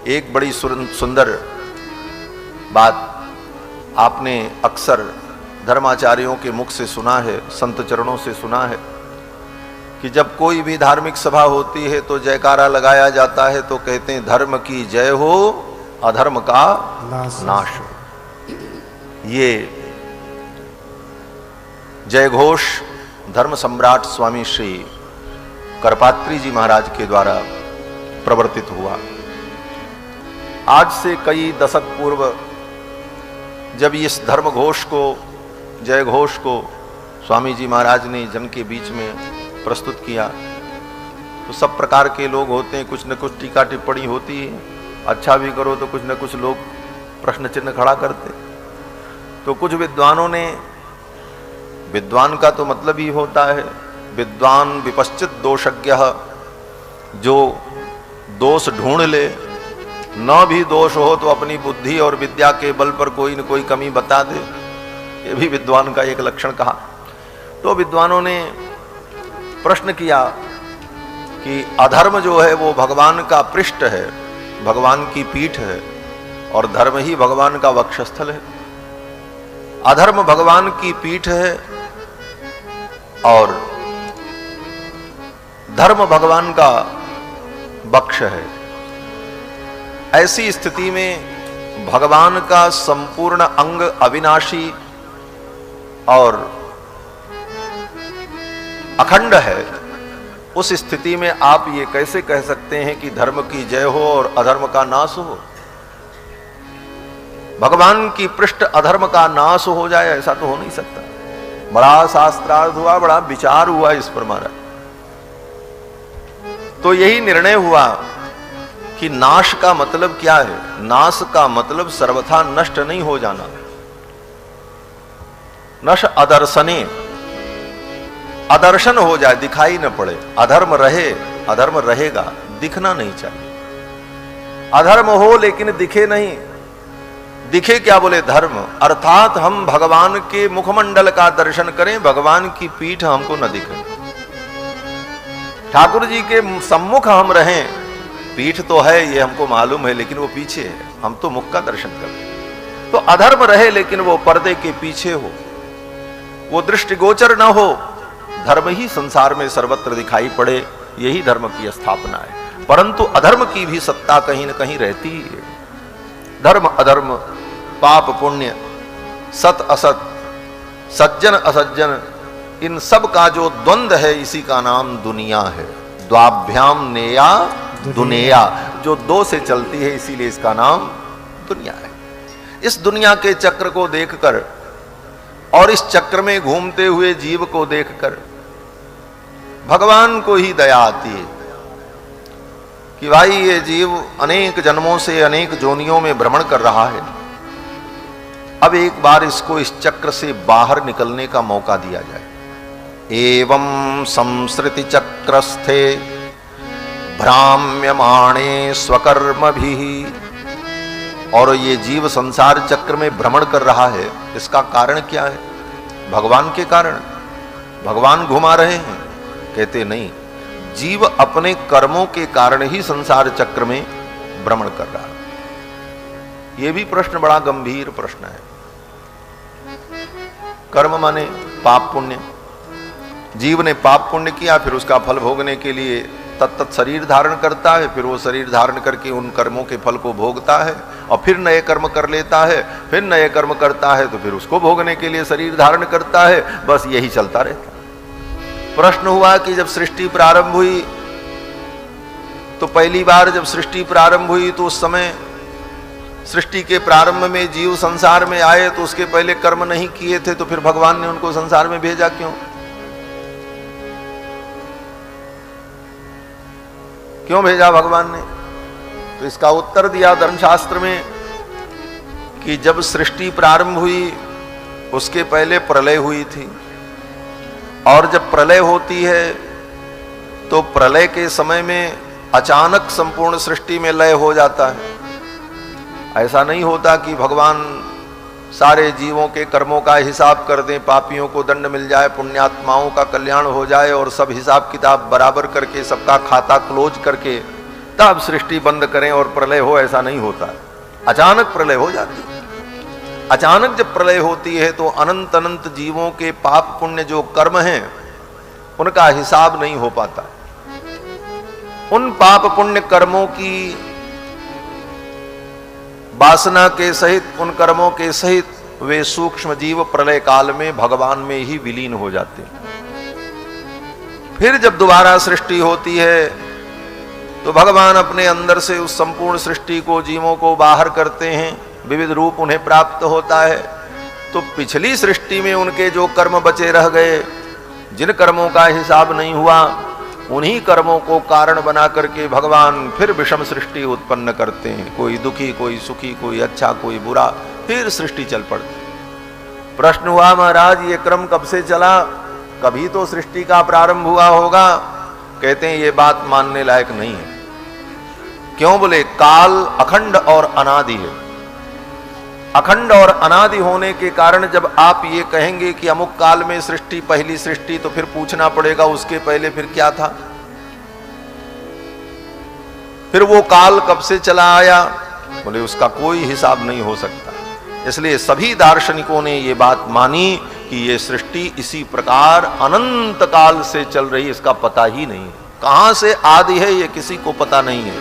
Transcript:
एक बड़ी सुंदर बात आपने अक्सर धर्माचार्यों के मुख से सुना है, संत चरणों से सुना है कि जब कोई भी धार्मिक सभा होती है तो जयकारा लगाया जाता है तो कहते हैं धर्म की जय हो, अधर्म का नाश हो। ये जय घोष धर्म सम्राट स्वामी श्री करपात्री जी महाराज के द्वारा प्रवर्तित हुआ। आज से कई दशक पूर्व जब इस धर्म घोष को, जय घोष को स्वामी जी महाराज ने जन के बीच में प्रस्तुत किया तो सब प्रकार के लोग होते हैं, कुछ न कुछ टीका टिप्पणी होती है, अच्छा भी करो तो कुछ न कुछ लोग प्रश्न चिन्ह खड़ा करते। तो कुछ विद्वानों ने, विद्वान का तो मतलब ही होता है विद्वान विपश्चित दोषज्ञ, जो दोष ढूंढ ले, न भी दोष हो तो अपनी बुद्धि और विद्या के बल पर कोई न कोई कमी बता दे, ये भी विद्वान का एक लक्षण कहा। तो विद्वानों ने प्रश्न किया कि अधर्म जो है वो भगवान का पृष्ठ है, भगवान की पीठ है, और धर्म ही भगवान का वक्षस्थल है। अधर्म भगवान की पीठ है और धर्म भगवान का वक्ष है। ऐसी स्थिति में भगवान का संपूर्ण अंग अविनाशी और अखंड है। उस स्थिति में आप ये कैसे कह सकते हैं कि धर्म की जय हो और अधर्म का नाश हो? भगवान की पृष्ठ अधर्म का नाश हो जाए, ऐसा तो हो नहीं सकता। बड़ा शास्त्रार्थ हुआ, बड़ा विचार हुआ इस पर महाराज। तो यही निर्णय हुआ कि नाश का मतलब क्या है? नाश का मतलब सर्वथा नष्ट नहीं हो जाना। नश अदर्शने, अदर्शन हो जाए, दिखाई न पड़े। अधर्म रहे, अधर्म रहेगा, दिखना नहीं चाहिए। अधर्म हो लेकिन दिखे नहीं। दिखे क्या? बोले धर्म, अर्थात हम भगवान के मुखमंडल का दर्शन करें, भगवान की पीठ हमको न दिखे। ठाकुर जी के सम्मुख हम रहें, पीठ तो है ये हमको मालूम है लेकिन वो पीछे है, हम तो मुख का दर्शन करें। तो अधर्म रहे लेकिन वो पर्दे के पीछे हो, वो दृष्टिगोचर न हो, धर्म ही संसार में सर्वत्र दिखाई पड़े, यही धर्म की स्थापना है। परंतु अधर्म की भी सत्ता कहीं न कहीं रहती है। धर्म अधर्म, पाप पुण्य, सत असत, सज्जन असज्जन, इन सब का जो द्वंद्व है इसी का नाम दुनिया है। द्वाभ्याम नेया दुनिया, जो दो से चलती है इसीलिए इसका नाम दुनिया है। इस दुनिया के चक्र को देखकर और इस चक्र में घूमते हुए जीव को देखकर भगवान को ही दया आती है कि भाई ये जीव अनेक जन्मों से अनेक जोनियों में भ्रमण कर रहा है, अब एक बार इसको इस चक्र से बाहर निकलने का मौका दिया जाए। एवं संसृति चक्रस्थे भ्राम्यमाणे स्वकर्म भी, और ये जीव संसार चक्र में भ्रमण कर रहा है, इसका कारण क्या है? भगवान के कारण। भगवान घुमा रहे हैं? कहते नहीं, जीव अपने कर्मों के कारण ही संसार चक्र में भ्रमण कर रहा है। यह भी प्रश्न बड़ा गंभीर प्रश्न है। कर्म माने पाप पुण्य। जीव ने पाप पुण्य किया, फिर उसका फल भोगने के लिए तत्त शरीर धारण करता है, फिर वो शरीर धारण करके उन कर्मों के फल को भोगता है और फिर नए कर्म कर लेता है, फिर नए कर्म करता है तो फिर उसको भोगने के लिए शरीर धारण करता है। बस यही चलता रहता है। प्रश्न हुआ कि जब सृष्टि प्रारंभ हुई तो पहली बार जब सृष्टि प्रारंभ हुई तो उस समय सृष्टि के प्रारंभ में जीव संसार में आए तो उसके पहले कर्म नहीं किए थे, तो फिर भगवान ने उनको संसार में भेजा क्यों? क्यों भेजा भगवान ने? तो इसका उत्तर दिया धर्मशास्त्र में कि जब सृष्टि प्रारंभ हुई उसके पहले प्रलय हुई थी, और जब प्रलय होती है तो प्रलय के समय में अचानक संपूर्ण सृष्टि में लय हो जाता है। ऐसा नहीं होता कि भगवान सारे जीवों के कर्मों का हिसाब कर दें, पापियों को दंड मिल जाए, पुण्यात्माओं का कल्याण हो जाए और सब हिसाब किताब बराबर करके सबका खाता क्लोज करके कितना अब सृष्टि बंद करें और प्रलय हो, ऐसा नहीं होता। अचानक प्रलय हो जाती है। अचानक जब प्रलय होती है तो अनंत अनंत जीवों के पाप पुण्य जो कर्म हैं उनका हिसाब नहीं हो पाता। उन पाप पुण्य कर्मों की वासना के सहित, उन कर्मों के सहित वे सूक्ष्म जीव प्रलय काल में भगवान में ही विलीन हो जाते हैं। फिर जब दोबारा सृष्टि होती है तो भगवान अपने अंदर से उस संपूर्ण सृष्टि को, जीवों को बाहर करते हैं, विविध रूप उन्हें प्राप्त होता है। तो पिछली सृष्टि में उनके जो कर्म बचे रह गए, जिन कर्मों का हिसाब नहीं हुआ, उन्हीं कर्मों को कारण बना करके भगवान फिर विषम सृष्टि उत्पन्न करते हैं। कोई दुखी, कोई सुखी, कोई अच्छा, कोई बुरा, फिर सृष्टि चल पड़ती। प्रश्न हुआ महाराज ये क्रम कब से चला? कभी तो सृष्टि का प्रारंभ हुआ होगा। कहते हैं ये बात मानने लायक नहीं है। क्यों? बोले काल अखंड और अनादि है। अखंड और अनादि होने के कारण जब आप ये कहेंगे कि अमुक काल में सृष्टि, पहली सृष्टि, तो फिर पूछना पड़ेगा उसके पहले फिर क्या था, फिर वो काल कब से चला आया? बोले उसका कोई हिसाब नहीं हो सकता। इसलिए सभी दार्शनिकों ने ये बात मानी कि ये सृष्टि इसी प्रकार अनंत काल से चल रही, इसका पता ही नहीं है। कहां से आदि है ये किसी को पता नहीं है।